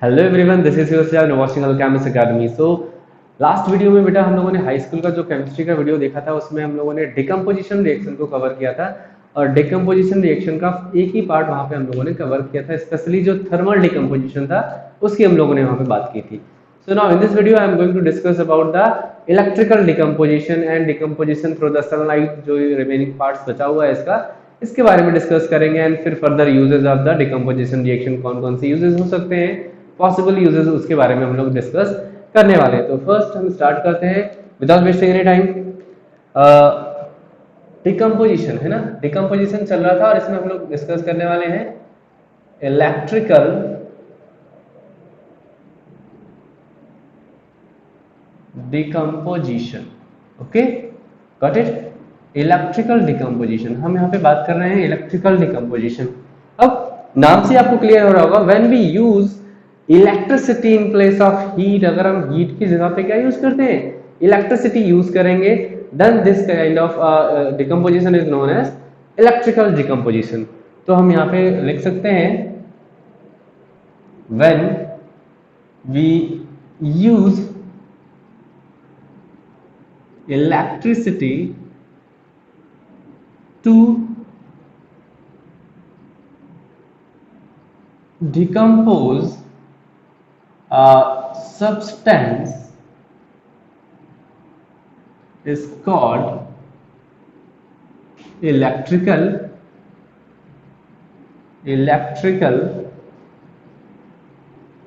Hello everyone, this is your self watching chemist academy. So last video में बेटा हम लोगों ने हाई स्कूल का जो केमिस्ट्री का वीडियो देखा था उसमें हम लोगों ने डिकम्पोजिशन रिएक्शन को कवर किया था। और डिकम्पोजिशन रिएक्शन का एक ही पार्ट वहां पे हम लोगों ने कवर किया था, स्पेशली जो थर्मल डिकम्पोजिशन था उसकी हम लोगों ने वहां पे बात की थी। So now in this video I am going to discuss about the electrical decomposition and decomposition through the sunlight. जो रिमेनिंग पार्ट्स बचा हुआ है इसके बारे में डिस्कस करेंगे एंड फिर further uses of the decomposition reaction, कौन कौन से यूजेस हो सकते हैं, पॉसिबल यूजेस, उसके बारे में हम लोग डिस्कस करने वाले हैं। तो फर्स्ट हम स्टार्ट करते हैं without wasting any time. Decomposition है ना, डिकम्पोजिशन चल रहा था और इसमें हम लोग डिस्कस करने वाले हैं electrical decomposition. Okay, got it. Electrical decomposition, हम यहाँ पे बात कर रहे हैं इलेक्ट्रिकल डिकम्पोजिशन। अब नाम से आपको क्लियर हो रहा होगा, when we use electricity in place of heat, अगर हम हीट की जगह पे क्या यूज करते हैं, इलेक्ट्रिसिटी यूज करेंगे, then this kind of decomposition is known as electrical decomposition. तो हम यहाँ पे लिख सकते हैं when we use electricity to decompose a substance is called electrical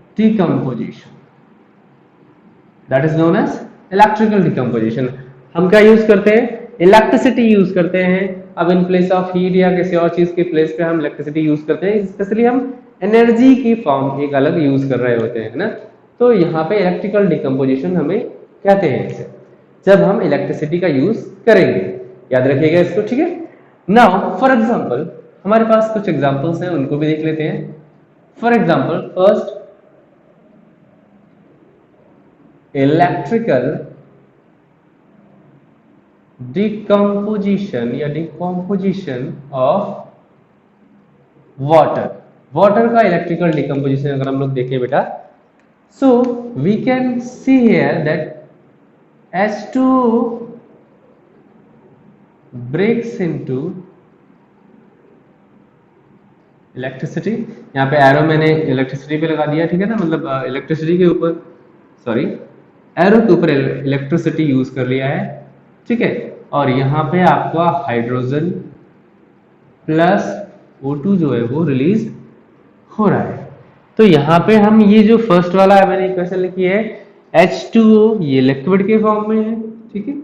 decomposition. That is known as electrical decomposition. हम क्या यूज करते हैं, इलेक्ट्रिसिटी यूज करते हैं। अब इन प्लेस ऑफ हीट या किसी और चीज के प्लेस पे हम इलेक्ट्रिसिटी यूज करते हैं, स्पेशली हम एनर्जी की फॉर्म एक अलग यूज कर रहे होते हैं ना। तो यहाँ पे इलेक्ट्रिकल डिकम्पोजिशन हमें कहते हैं इसे, जब हम इलेक्ट्रिसिटी का यूज करेंगे। याद रखिएगा इसको, ठीक है। नाउ फॉर एग्जाम्पल हमारे पास कुछ एग्जाम्पल्स हैं, उनको भी देख लेते हैं। For example first, electrical decomposition या डिकम्पोजिशन ऑफ वाटर। वाटर का इलेक्ट्रिकल डिकम्पोजिशन अगर हम लोग देखें बेटा, so we can see here that H2O breaks into electricity. यहाँ पे एरो मैंने इलेक्ट्रिसिटी पे लगा दिया, ठीक है ना, मतलब इलेक्ट्रिसिटी के ऊपर, सॉरी एरो के ऊपर इलेक्ट्रिसिटी यूज कर लिया है, ठीक है। और यहाँ पे आपका हाइड्रोजन प्लस O2 जो है वो रिलीज हो रहा है। तो यहाँ पे हम ये जो फर्स्ट वाला है मैंने इक्वेशन लिखी है H2O, ये लिक्विड के फॉर्म में है, ठीक है।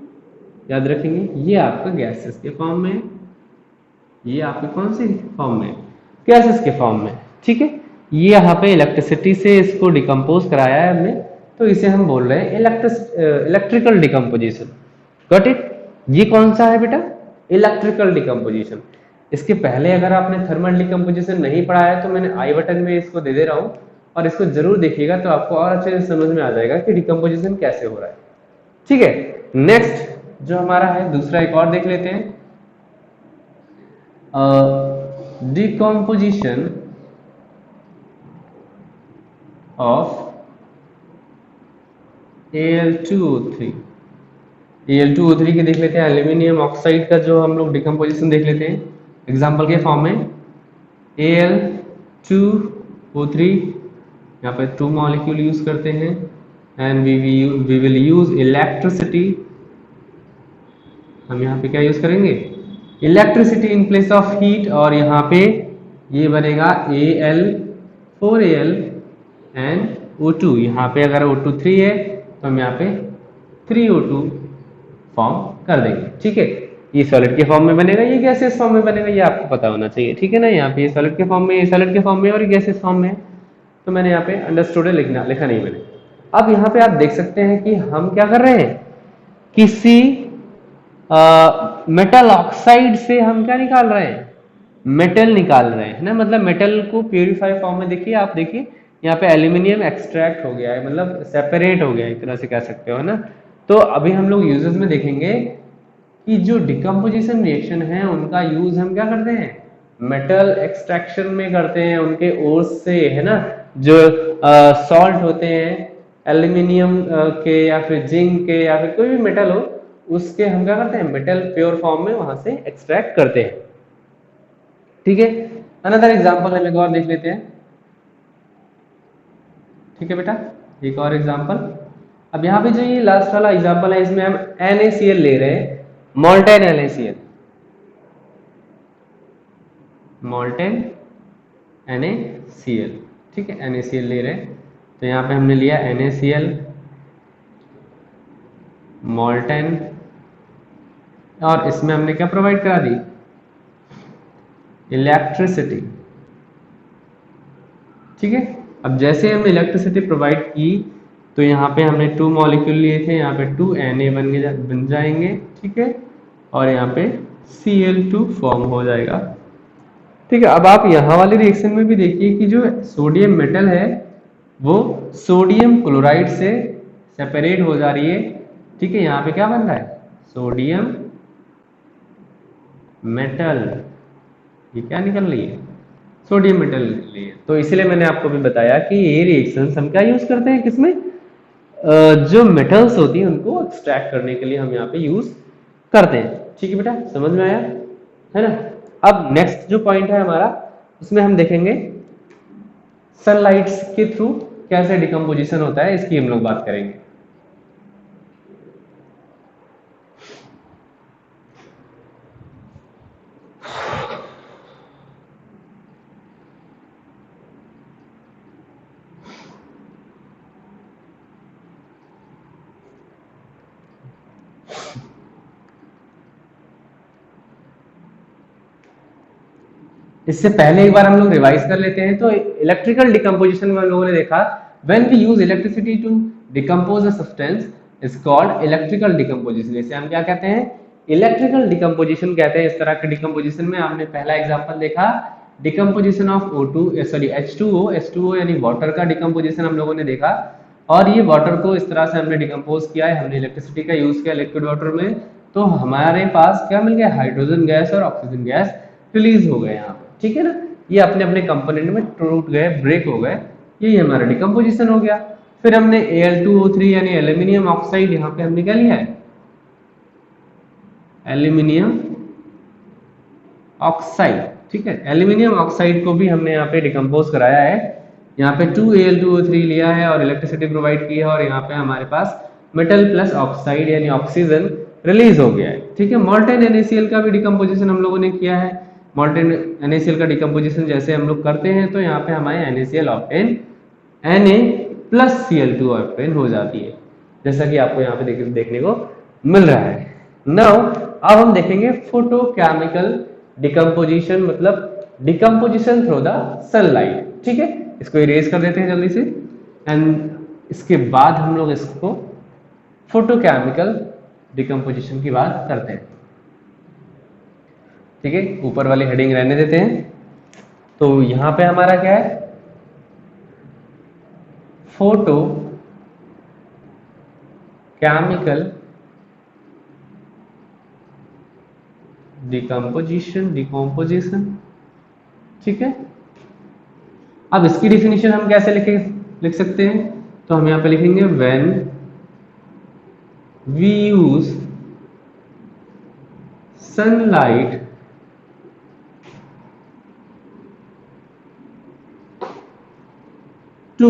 याद रखेंगे ये आपका गैसेस के फॉर्म में है, ये आपके कौन से फॉर्म में, गैसेस के फॉर्म में, ठीक है। ये यहाँ पे इलेक्ट्रिसिटी से इसको डिकम्पोज कराया है हमने, तो इसे हम बोल रहे हैं इलेक्ट्रिकल डिकम्पोजिशन। Got it. ये कौन सा है बेटा, इलेक्ट्रिकल डिकम्पोजिशन। इसके पहले अगर आपने थर्मल डिकम्पोजिशन नहीं पढ़ा है तो मैंने आई बटन में इसको दे दे रहा हूँ, और इसको जरूर देखिएगा तो आपको और अच्छे से समझ में आ जाएगा कि डिकम्पोजिशन कैसे हो रहा है, ठीक है। नेक्स्ट जो हमारा है दूसरा, एक और देख लेते हैं, decomposition of Al2O3। Al2O3 के देख लेते हैं, एल्यूमिनियम ऑक्साइड का जो हम लोग डिकम्पोजिशन देख लेते हैं एग्जाम्पल के फॉर्म में। Al2O3 यहाँ पे 2 मॉलिक्यूल यूज करते हैं and we will use electricity. हम यहाँ पे क्या यूज करेंगे, electricity in place of heat, और यहाँ पे ये बनेगा Al4Al एंड O2। यहाँ पे अगर O2 3 है तो हम यहाँ पे 3O2 फॉर्म कर देंगे, ठीक है। ये सॉलिड के फॉर्म में बनेगा, ये गैसेस फॉर्म में बनेगा, ये आपको पता होना चाहिए, ठीक है ना। यहाँ पे ये सॉलिड के फॉर्म में, ये सॉलिड के फॉर्म में और ये गैसेस फॉर्म में है, तो मैंने यहाँ पे अंडरस्टूड लिखा नहीं मैंने। अब यहाँ पे आप देख सकते हैं कि हम क्या कर रहे हैं, किसी मेटल ऑक्साइड से हम क्या निकाल रहे हैं, मेटल निकाल रहे हैं ना, मतलब मेटल को प्यूरिफाई फॉर्म में देखिए, आप देखिए यहाँ पे एल्यूमिनियम एक्सट्रैक्ट हो गया है, मतलब सेपरेट हो गया है, एक तरह से कह सकते हो ना। तो अभी हम लोग यूजेस में देखेंगे कि जो डिकम्पोजिशन रिएक्शन है उनका यूज हम क्या करते हैं, मेटल एक्सट्रैक्शन में करते हैं, उनके ओर्स से, है ना, जो सॉल्ट होते हैं एल्यूमिनियम के या फिर जिंक के या फिर कोई भी मेटल हो, उसके हम क्या करते हैं, मेटल प्योर फॉर्म में वहां से एक्सट्रैक्ट करते हैं। ठीक है, अनदर एग्जांपल हम एक और देख लेते हैं। ठीक है बेटा, एक और एग्जांपल। अब यहाँ पे जो ये लास्ट वाला एग्जांपल है, इसमें हम NaCl ले रहे हैं, मॉल्टेन NaCl, मॉल्टेन NaCl। ठीक है, NaCl ले रहे हैं, तो यहाँ पे हमने लिया NaCl, मॉल्टेन, और इसमें हमने क्या प्रोवाइड करा दी, इलेक्ट्रिसिटी। ठीक है, अब जैसे हमने इलेक्ट्रिसिटी प्रोवाइड की, तो यहाँ पे हमने 2 मॉलिक्यूल लिए थे, यहाँ पे 2 Na बन जाएंगे। ठीक है, और यहाँ पे Cl2 फॉर्म हो जाएगा। ठीक है, अब आप यहाँ वाले रिएक्शन में भी देखिए कि जो सोडियम मेटल है वो सोडियम क्लोराइड से सेपरेट हो जा रही है। ठीक है, यहाँ पे क्या बन रहा है, सोडियम मेटल, ये क्या निकल रही है, सोडियम मेटल निकल रही है। तो इसलिए मैंने आपको भी बताया कि ये रिएक्शंस हम क्या यूज करते हैं, किसमें, जो मेटल्स होती हैं उनको एक्सट्रैक्ट करने के लिए हम यहाँ पे यूज करते हैं। ठीक है बेटा, समझ में आया है ना। अब नेक्स्ट जो पॉइंट है हमारा, उसमें हम देखेंगे सनलाइट के थ्रू कैसे डिकम्पोजिशन होता है, इसकी हम लोग बात करेंगे। इससे पहले एक बार हम लोग रिवाइज कर लेते हैं। तो इलेक्ट्रिकल डिकम्पोजिशन में हम लोगों ने देखा, when we use electricity to decompose a substance is called electrical decomposition. इसे हम क्या कहते हैं, इलेक्ट्रिकल डिकम्पोजिशन कहते हैं। इस तरह के डिकम्पोजिशन में आपने पहला एग्जांपल देखा, डिकम्पोजिशन ऑफ H2O यानी वाटर का डिकम्पोजिशन हम लोगों ने देखा, और ये वाटर को इस तरह से हमने डिकम्पोज किया है, हमने इलेक्ट्रिसिटी का यूज किया लिक्विड वाटर में, तो हमारे पास क्या मिल गया, हाइड्रोजन गैस और ऑक्सीजन गैस रिलीज हो गए यहाँ पे। ठीक है ना, ये अपने अपने कंपोनेंट में टूट गए, ब्रेक हो गए, यही हमारा डिकम्पोजिशन हो गया। फिर हमने Al2O3 यानी एल्यूमिनियम ऑक्साइड, यहाँ पे हमने क्या लिया है, एल्यूमिनियम ऑक्साइड। ठीक है, एल्यूमिनियम ऑक्साइड को भी हमने यहाँ पे डिकम्पोज कराया है, यहाँ पे 2Al2O3 लिया है और इलेक्ट्रिसिटी प्रोवाइड की है, और यहाँ पे हमारे पास मेटल प्लस ऑक्साइड यानी ऑक्सीजन रिलीज हो गया है। ठीक है, मॉल्टेन NaCl का भी डिकम्पोजिशन हम लोगों ने किया है। मॉल्टेन NaCl का डिकम्पोजिशन जैसे हम लोग करते हैं, तो यहाँ पे हमारे NaCl obtain Na plus Cl2 obtain हो जाती है, जैसा कि आपको यहाँ पे देखने को मिल रहा है। नाउ अब हम देखेंगे फोटोकेमिकल डिकम्पोजिशन, मतलब डिकम्पोजिशन थ्रू द सनलाइट। ठीक है, इसको इरेज कर देते हैं जल्दी से, एंड इसके बाद हम लोग इसको फोटोकेमिकल डिकम्पोजिशन की बात करते हैं। ठीक है, ऊपर वाली हेडिंग रहने देते हैं। तो यहां पे हमारा क्या है, फोटो केमिकल डिकम्पोजिशन। ठीक है, अब इसकी डिफिनीशन हम कैसे लिख सकते हैं, तो हम यहां पे लिखेंगे when we use sunlight to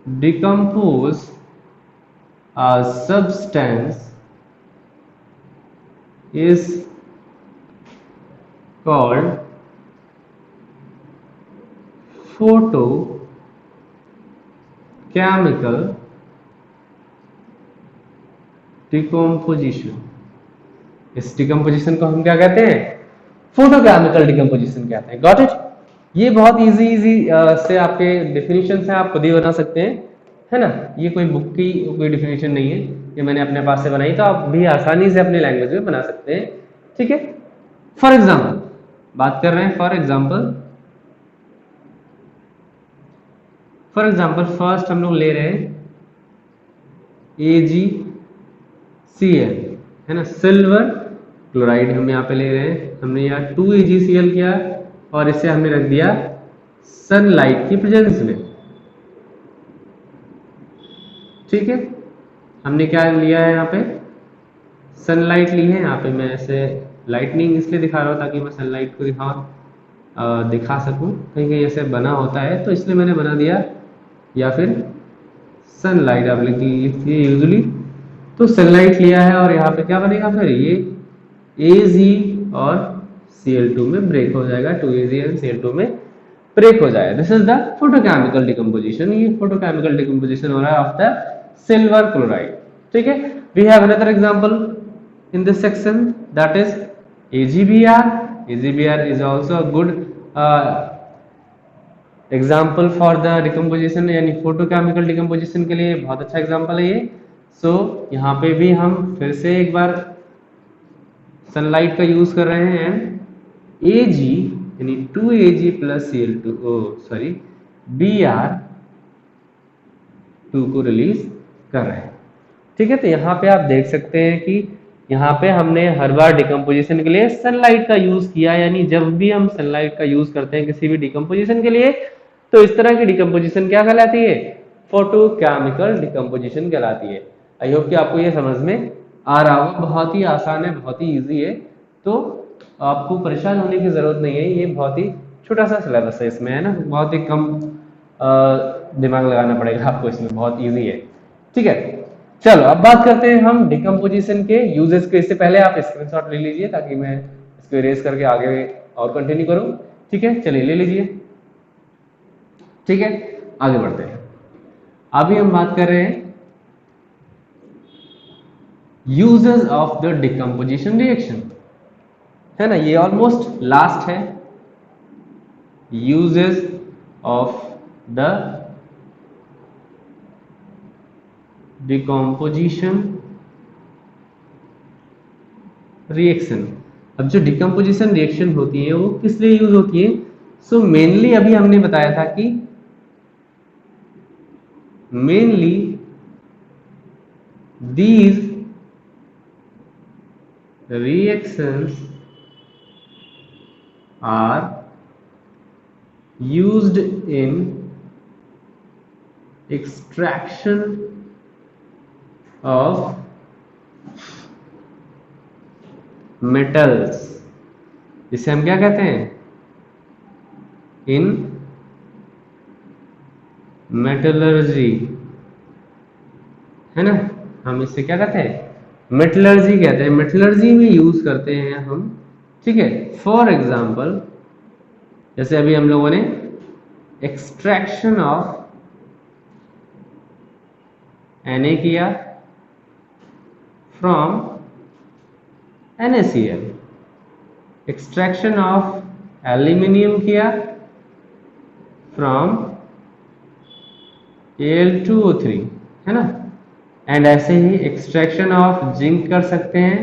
decompose a substance is called photochemical decomposition. इस डिकम्पोजिशन को हम क्या कहते हैं, फोटोकेमिकल डिकम्पोजिशन कहते हैं। Got it. ये बहुत इजी से आपके डिफिनीशन से आप खुद ही बना सकते हैं, है ना। ये कोई बुक की कोई डिफिनीशन नहीं है, ये मैंने अपने पास से बनाई, तो आप भी आसानी से अपने लैंग्वेज में बना सकते हैं। ठीक है, फॉर एग्जाम्पल बात कर रहे हैं, फॉर एग्जाम्पल फर्स्ट हम लोग ले रहे हैं AgCl, है ना, सिल्वर क्लोराइड हम यहाँ पे ले रहे हैं। हमने यहाँ 2AgCl किया और इससे हमने रख दिया सनलाइट की प्रेजेंस में। ठीक है, हमने क्या लिया है यहाँ पे, सनलाइट ली है। यहाँ पे मैं ऐसे लाइटनिंग इसलिए दिखा रहा हूँ ताकि मैं सनलाइट को दिखा सकूं, कहीं कहीं ऐसे बना होता है तो इसलिए मैंने बना दिया। या फिर सनलाइट आप लिखिए यूजली, तो सनलाइट लिया है और यहाँ पे क्या बनेगा फिर, ये Ag और Cl2 में ब्रेक हो जाएगा, 2Ag एंड Cl2 में ब्रेक हो जाएगा। This is the photochemical decomposition. ये फोटोकेमिकल डिकम्पोजिशन हो रहा है ऑफ द सिल्वर क्लोराइड। ठीक है, we have another example in this section, that is AgBr. AgBr is also a good example for the decomposition, यानी photochemical decomposition के लिए बहुत अच्छा एग्जाम्पल है ये। सो यहाँ पे भी हम फिर से एक बार सनलाइट का यूज कर रहे हैं, Ag यानी 2Ag plus Cl2 sorry Br2 को रिलीज कर रहे हैं। ठीक है, तो यहाँ पे आप देख सकते हैं कि यहाँ पे हमने हर बार डिकम्पोजिशन के लिए सनलाइट का यूज किया, यानी जब भी हम सनलाइट का यूज करते हैं किसी भी डिकम्पोजिशन के लिए, तो इस तरह की डिकम्पोजिशन क्या कहलाती है, फोटोकेमिकल डिकम्पोजिशन कहलाती है। आई होप कि आपको ये समझ में आ रहा होगा, बहुत ही आसान है, बहुत ही इजी है, तो आपको परेशान होने की जरूरत नहीं है। ये बहुत ही छोटा सा सिलेबस है इसमें, है ना, बहुत ही कम दिमाग लगाना पड़ेगा आपको इसमें, बहुत इजी है। ठीक है, चलो अब बात करते हैं हम डिकम्पोजिशन के यूजेस के। इससे पहले आप स्क्रीनशॉट ले लीजिए ताकि मैं इसको इरेज करके आगे और कंटिन्यू करूं। ठीक है, चलिए ले लीजिए। ठीक है, आगे बढ़ते हैं। अभी हम बात कर रहे हैं uses of the decomposition reaction, है ना, ये ऑलमोस्ट लास्ट है। Uses of the decomposition reaction. अब जो डिकम्पोजिशन रिएक्शन होती है वो किस लिए यूज होती है, सो मेनली अभी हमने बताया था कि mainly these reactions are used in extraction of metals, इसे हम क्या कहते हैं, इन मेटलर्जी, है ना, हम इससे क्या कहते हैं, मेटलर्जी कहते हैं, मेटलर्जी में यूज करते हैं हम। ठीक है, फॉर एग्जांपल जैसे अभी हम लोगों ने एक्सट्रैक्शन ऑफ Na किया from NaCl, extraction of aluminium किया फ्रॉम Al2O3, है ना, एंड ऐसे ही एक्सट्रैक्शन ऑफ जिंक कर सकते हैं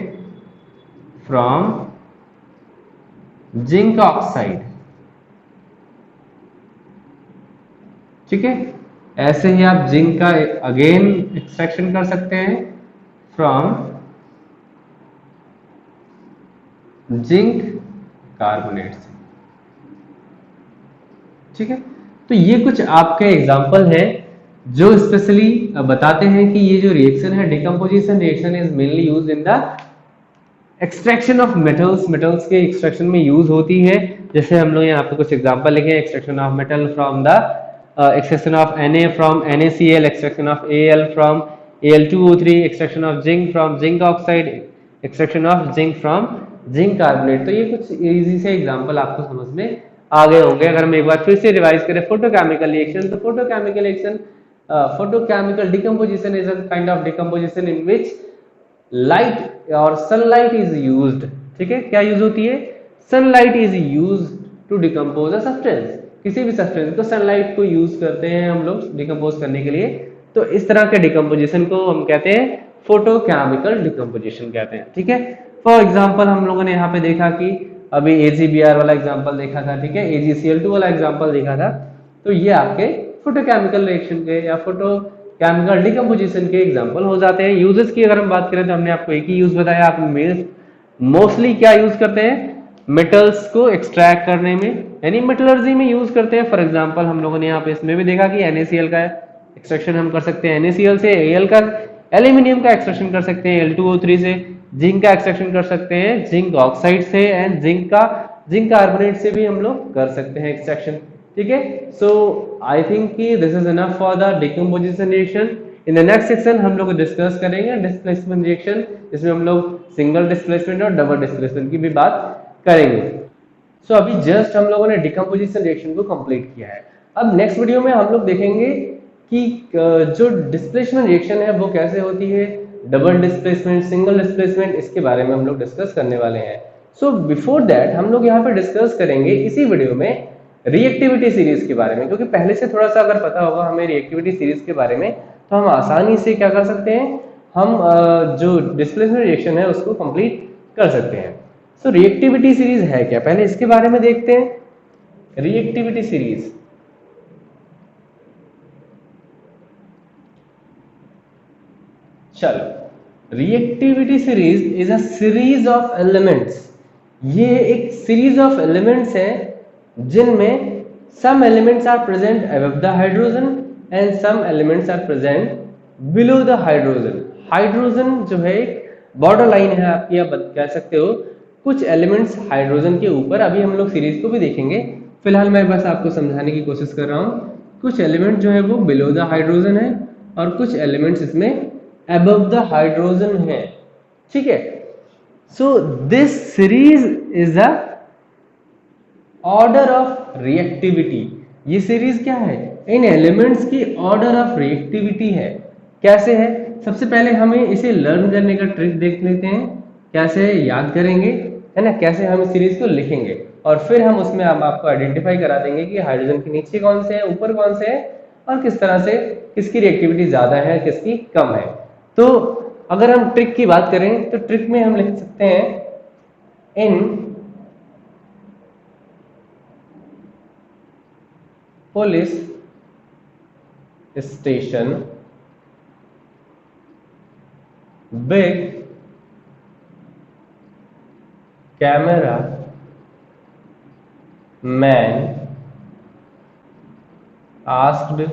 फ्रॉम जिंक ऑक्साइड। ठीक है, ऐसे ही आप जिंक का अगेन एक्सट्रैक्शन कर सकते हैं फ्रॉम जिंक कार्बोनेट से। ठीक है, तो ये कुछ आपके एग्जाम्पल है जो स्पेशली बताते हैं कि ये जो रिएक्शन है, decomposition reaction is mainly used in the extraction of metals, metals के एक्सट्रैक्शन में यूज होती है। जैसे हम लोग यहाँ पे कुछ एग्जांपल लिखे हैं, extraction of metal from the extraction of Na from NaCl, extraction of Al from Al2O3, extraction of zinc from zinc oxide, extraction of zinc from zinc carbonate. तो ये कुछ इजी से एग्जांपल आपको समझ में आ गए होंगे। अगर हम एक बार फिर से रिवाइज करें फोटोकेमिकल रिएक्शन, तो photochemical reaction, photochemical decomposition is a kind of decomposition in which light और सनलाइट इज यूज्ड। ठीक है, क्या यूज होती है, sunlight is used to decompose a substance, किसी भी सब्सटेंस को सनलाइट को यूज करते हैं हम लोग डिकम्पोज करने के लिए। तो इस तरह के डिकम्पोजिशन को हम कहते हैं फोटोकेमिकल डिकम्पोजिशन कहते हैं। ठीक है, फॉर एग्जांपल हम लोगों ने यहाँ पे देखा कि अभी AgBr वाला एग्जांपल देखा था, ठीक है, AgCl2 वाला एग्जांपल देखा था, तो ये आपके फोटोकेमिकल रिएक्शन के या फोटोकेमिकल डिकम्पोजिशन के एग्जांपल हो जाते हैं। यूजेस की अगर हम बात करें तो हमने आपको एक ही यूज बताया, आप मोस्टली क्या यूज करते हैं, मेटल्स को एक्सट्रैक्ट करने में, यानी मेटलर्जी में यूज करते हैं। फॉर एग्जांपल हम लोगों ने यहाँ पे इसमें भी देखा कि NaCl का एक्सट्रैक्शन हम कर सकते हैं, NaCl से Al का, एल्यूमिनियम का एक्सट्रैक्शन कर सकते हैं Al2O3 से, जिंक का एक्सट्रैक्शन कर सकते हैं जिंक ऑक्साइड से, एंड जिंक कार्बोनेट से भी हम लोग कर सकते हैं एक्सट्रैक्शन। ठीक है, सो आई थिंक कि this is enough for the decomposition reaction. In the next section हम लोग डिस्कस करेंगे डिस्प्लेसमेंट रिएक्शन, जिसमें हम लोग सिंगल डिस्प्लेसमेंट और डबल डिस्प्लेसमेंट की भी बात करेंगे। सो अभी जस्ट हम लोगों ने डिकम्पोजिशन रिएक्शन को कंप्लीट किया है। अब नेक्स्ट वीडियो में हम लोग देखेंगे कि जो डिस्प्लेसमेंट रिएक्शन है वो कैसे होती है, डबल डिस्प्लेसमेंट, सिंगल डिस्प्लेसमेंट, इसके बारे में हम लोग डिस्कस करने वाले हैं। सो बिफोर दैट हम लोग यहाँ पे डिस्कस करेंगे इसी वीडियो में रिएक्टिविटी सीरीज के बारे में, क्योंकि पहले से थोड़ा सा अगर पता होगा हमें रिएक्टिविटी सीरीज के बारे में, तो हम आसानी से क्या कर सकते हैं, हम जो डिस्प्लेसमेंट रिएक्शन है उसको कंप्लीट कर सकते हैं। सो रिएक्टिविटी सीरीज है क्या, पहले इसके बारे में देखते हैं। रिएक्टिविटी सीरीज, चलो, reactivity series is a series of elements. ये एक सीरीज ऑफ एलिमेंट्स है जिनमें some elements are present above the hydrogen and some elements are present below the hydrogen। Hydrogen जो है एक बॉर्डर लाइन है आपकी, आप कह सकते हो कुछ एलिमेंट्स हाइड्रोजन के ऊपर, अभी हम लोग सीरीज को भी देखेंगे, फिलहाल मैं बस आपको समझाने की कोशिश कर रहा हूँ। कुछ एलिमेंट जो है वो बिलो द हाइड्रोजन है और कुछ एलिमेंट्स इसमें अबव द हाइड्रोजन है। ठीक है, so this series is a order of reactivity. ये सीरीज क्या है, इन एलिमेंट्स की ऑर्डर ऑफ रिएक्टिविटी है। कैसे है, सबसे पहले हमें इसे लर्न करने का ट्रिक देख लेते हैं, कैसे याद करेंगे, है ना, कैसे हम इस सीरीज को लिखेंगे, और फिर हम उसमें हम आपको आइडेंटिफाई करा देंगे कि हाइड्रोजन के नीचे कौन से है, ऊपर कौन से है, और किस तरह से किसकी रिएक्टिविटी ज्यादा है, किसकी कम है। तो अगर हम ट्रिक की बात करें तो ट्रिक में हम लिख सकते हैं in police station big camera man asked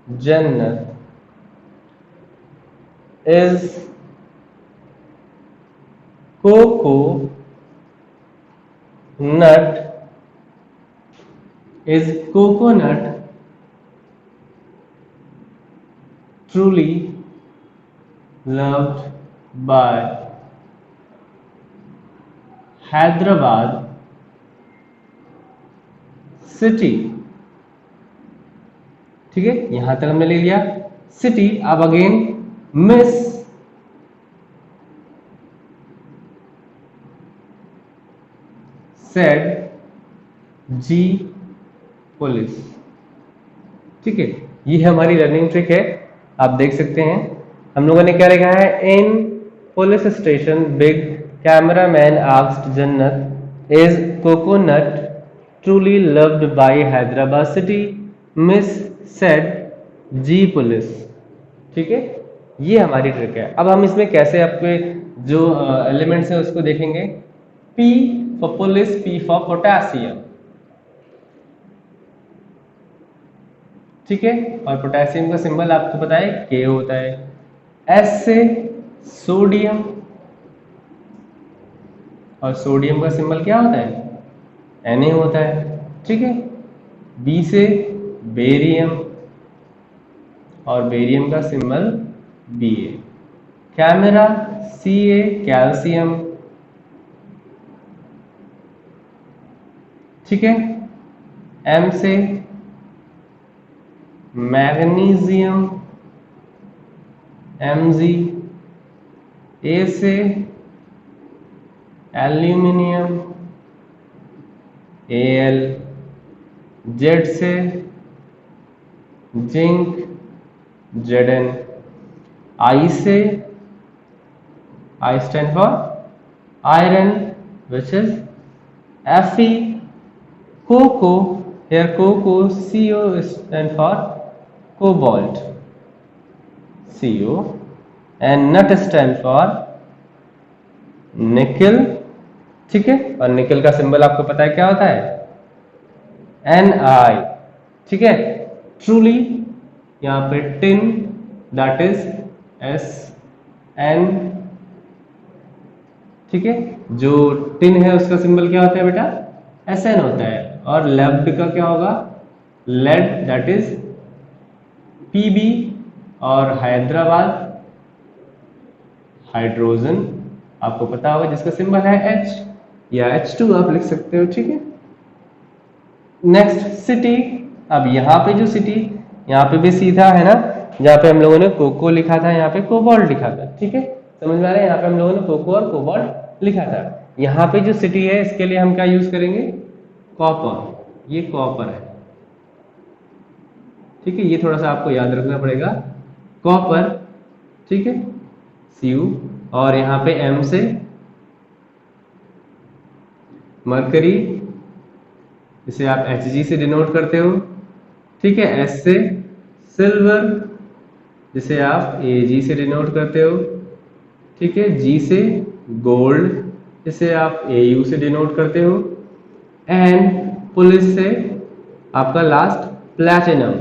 Jannat is coco nut is coconut truly loved by Hyderabad city। ठीक है, यहां तक हमने ले लिया सिटी। अब again miss said G police. ठीक है, ये हमारी लर्निंग ट्रिक है, आप देख सकते हैं हम लोगों ने क्या लिखा है, in police station big camera man asked Jannat is coconut truly loved by Hyderabad city, miss said G police. ठीक है, ये हमारी ट्रिक है। अब हम इसमें कैसे आपके जो एलिमेंट्स है उसको देखेंगे। P for police, P for potassium. ठीक है, और पोटेशियम का सिंबल आपको पता है K होता है। S से सोडियम, और सोडियम का सिंबल क्या होता है, Na होता है। ठीक है, B से बेरियम, और बेरियम का symbol Ba। Camera Ca calcium. ठीक है, M से मैग्नीशियम Mg, A से एल्यूमिनियम Al, Z से जिंक Zn, I से I stand for iron which is Fe, coco, here coco Co stand for cobalt Co, and nut stand for निकल, ठीक है। और निकल का सिंबल आपको पता है क्या होता है, Ni, ठीक है। ट्रूली यहाँ पे टिन, दैट इज SN, ठीक है। जो टिन है उसका सिंबल क्या होता है बेटा, SN होता है। और लेड का क्या होगा, लेड, दैट इज PB। और हैदराबाद, हाइड्रोजन, आपको पता होगा जिसका सिंबल है H या H2 आप लिख सकते हो, ठीक है। नेक्स्ट सिटी, अब यहाँ पे जो सिटी, यहाँ पे भी सीधा है ना, जहाँ पे हम लोगों ने कोको लिखा था यहाँ पे कोबाल्ट लिखा था, ठीक है। समझ में आ रहा है, यहाँ पे हम लोगों ने कोको और कोबाल्ट लिखा था। यहाँ पे जो सिटी है इसके लिए हम क्या यूज करेंगे, कॉपर, ये कॉपर है, ठीक है। ये थोड़ा सा आपको याद रखना पड़ेगा, कॉपर, ठीक है, Cu। और यहाँ पे M से मरकरी, इसे आप Hg से डिनोट करते हो, ठीक है। S से सिल्वर, जिसे आप Ag से डिनोट करते हो, ठीक है। G से गोल्ड, जिसे आप Au से डिनोट करते हो। एंड पुलिस से आपका last platinum,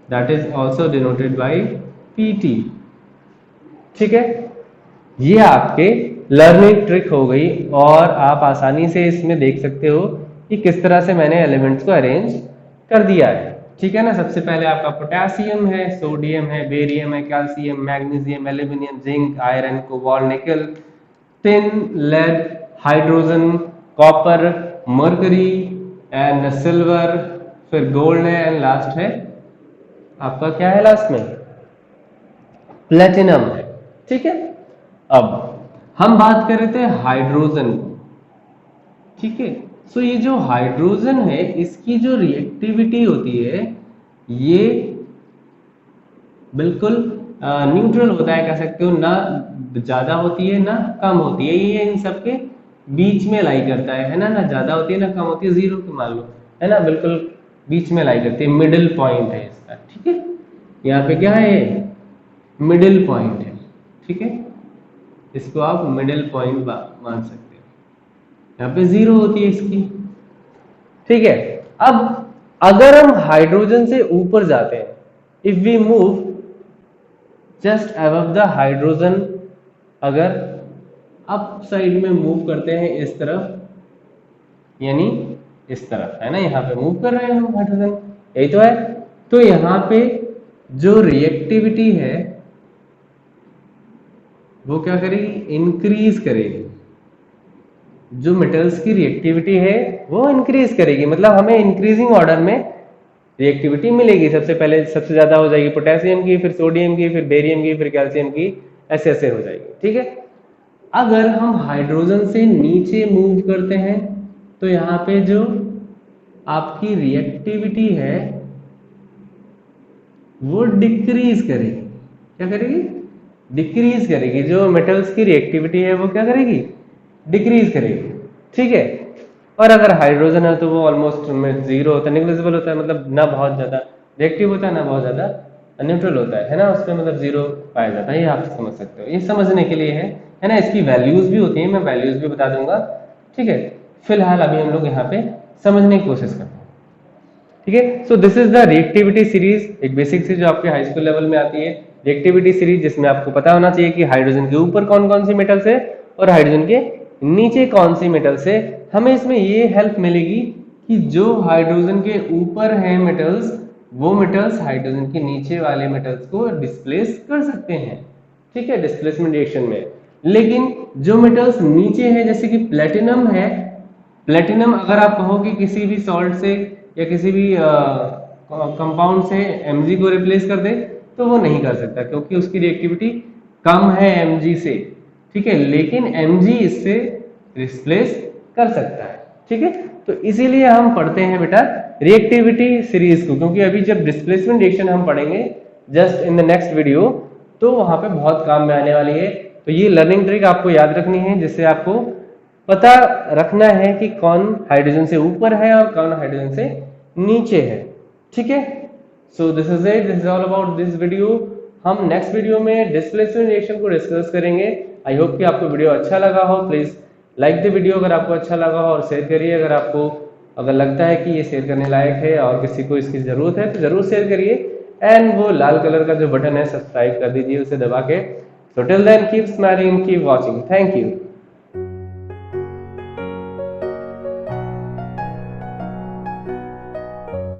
that is also denoted by Pt, ठीक है। ये आपके लर्निंग ट्रिक हो गई और आप आसानी से इसमें देख सकते हो कि किस तरह से मैंने एलिमेंट्स को अरेंज कर दिया है, ठीक है ना। सबसे पहले आपका पोटेशियम है, सोडियम है, बेरियम है, calcium, magnesium, aluminium, zinc, iron, cobalt, nickel, tin, lead, hydrogen, copper, mercury and silver, फिर गोल्ड है एंड लास्ट है आपका क्या है लास्ट में, प्लेटिनम है, ठीक है। अब हम बात कर रहे थे हाइड्रोजन, ठीक है। सो ये जो हाइड्रोजन है इसकी जो रिएक्टिविटी होती है ये बिल्कुल न्यूट्रल होता है, कह सकते हो, ना ज्यादा होती है ना कम होती है, ये इन सबके बीच में लाई करता है ना, ना ज्यादा होती है ना कम होती है, जीरो के मान लो, है ना, बिल्कुल बीच में लाई करती है, मिडिल पॉइंट है इसका, ठीक है। यहाँ पे क्या है, मिडिल पॉइंट है, ठीक है। इसको आप मिडिल पॉइंट मान सकते हो, यहाँ पे जीरो होती है इसकी, ठीक है। अब अगर हम हाइड्रोजन से ऊपर जाते हैं, if we move just above the hydrogen, अगर अप साइड में मूव करते हैं इस तरफ, यानी इस तरफ, है ना, यहाँ पे मूव कर रहे हैं हम हाइड्रोजन, यही तो है। तो यहाँ पे जो रिएक्टिविटी है वो क्या करेगी, इंक्रीज करेगी। जो मेटल्स की रिएक्टिविटी है वो इंक्रीज करेगी, मतलब हमें इंक्रीजिंग ऑर्डर में रिएक्टिविटी मिलेगी। सबसे पहले सबसे ज्यादा हो जाएगी पोटेशियम की, फिर सोडियम की, फिर बेरियम की, फिर कैल्शियम की, ऐसे ऐसे हो जाएगी, ठीक है। अगर हम हाइड्रोजन से नीचे मूव करते हैं तो यहाँ पे जो आपकी रिएक्टिविटी है वो डिक्रीज करेगी, क्या करेगी, डिक्रीज करेगी। जो मेटल्स की रिएक्टिविटी है वो क्या करेगी, डिक्रीज करेगी, ठीक है। और अगर हाइड्रोजन है तो वो ऑलमोस्ट जीरो होता है, निग्लिजिबल होता है, मतलब ना बहुत ज्यादा रिएक्टिव होता है ना बहुत ज्यादा न्यूट्रल होता है ना, उसमें मतलब जीरो पाया जाता है। ये आप समझ सकते हो, ये समझने के लिए है ना। इसकी वैल्यूज भी होती है, मैं वैल्यूज भी बता दूंगा, ठीक है। फिलहाल अभी हम लोग यहाँ पे समझने की कोशिश करते हैं, ठीक है। So this is the reactivity series, एक बेसिक सी जो आपके हाई स्कूल लेवल में आती है, रिएक्टिविटी सीरीज, जिसमें आपको पता होना चाहिए कि हाइड्रोजन के ऊपर कौन कौन सी मेटल्स है और हाइड्रोजन के नीचे कौन सी मेटल्स है। हमें इसमें ये हेल्प मिलेगी कि जो हाइड्रोजन के ऊपर है मेटल्स, वो मेटल्स हाइड्रोजन के नीचे वाले मेटल्स को डिस्प्लेस कर सकते हैं, ठीक है, डिस्प्लेसमेंट रिएक्शन में। लेकिन जो मेटल्स नीचे है जैसे कि प्लेटिनम है, प्लेटिनम अगर आप कहोगे किसी भी सॉल्ट से या किसी भी कंपाउंड से Mg को रिप्लेस कर दे तो वो नहीं कर सकता, क्योंकि उसकी रिएक्टिविटी कम है Mg से, ठीक है। लेकिन Mg इससे रिप्लेस कर सकता है, ठीक है। तो इसीलिए हम पढ़ते हैं बेटा रिएक्टिविटी सीरीज को, क्योंकि अभी जब डिस्प्लेसमेंट रिएक्शन हम पढ़ेंगे just in the next video, तो वहां पे बहुत काम में आने वाली है। तो ये लर्निंग ट्रिक आपको याद रखनी है, जिससे आपको पता रखना है कि कौन हाइड्रोजन से ऊपर है और कौन हाइड्रोजन से नीचे है, ठीक है। So this is it, this is all about this video. हम नेक्स्ट वीडियो में डिस्प्लेसमेंट रिएक्शन को डिस्कस करेंगे। आई होप कि आपको वीडियो अच्छा लगा हो। प्लीज़ लाइक द वीडियो अगर आपको अच्छा लगा हो, और शेयर करिए अगर आपको अगर लगता है कि ये शेयर करने लायक है और किसी को इसकी ज़रूरत है तो ज़रूर शेयर करिए। एंड वो लाल कलर का जो बटन है सब्सक्राइब कर दीजिए, उसे दबा के। So till then, keep smiling, keep watching. Thank you.